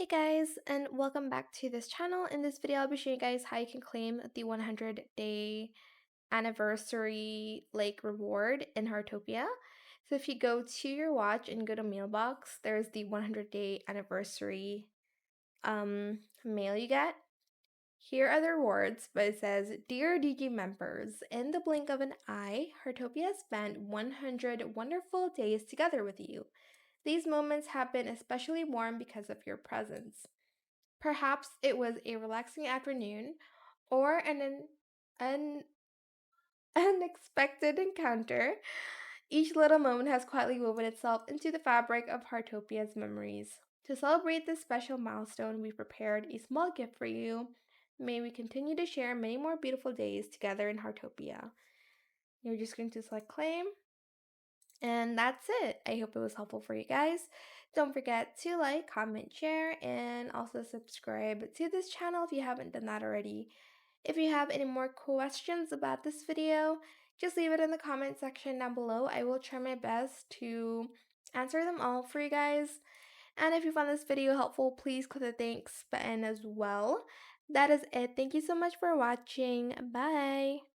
Hey guys, and welcome back to this channel. In this video, I'll be showing you guys how you can claim the 100-day anniversary reward in Heartopia. So if you go to your watch and go to mailbox, there's the 100-day anniversary mail you get. Here are the rewards, but it says, Dear DG members, in the blink of an eye, Heartopia spent 100 wonderful days together with you. These moments have been especially warm because of your presence. Perhaps it was a relaxing afternoon or an unexpected encounter. Each little moment has quietly woven itself into the fabric of Heartopia's memories. To celebrate this special milestone, we prepared a small gift for you. May we continue to share many more beautiful days together in Heartopia. You're just going to select claim. And that's it. I hope it was helpful for you guys. Don't forget to like, comment, share, and also subscribe to this channel if you haven't done that already. If you have any more questions about this video, just leave it in the comment section down below. I will try my best to answer them all for you guys. And if you found this video helpful, please click the thanks button as well. That is it. Thank you so much for watching. Bye!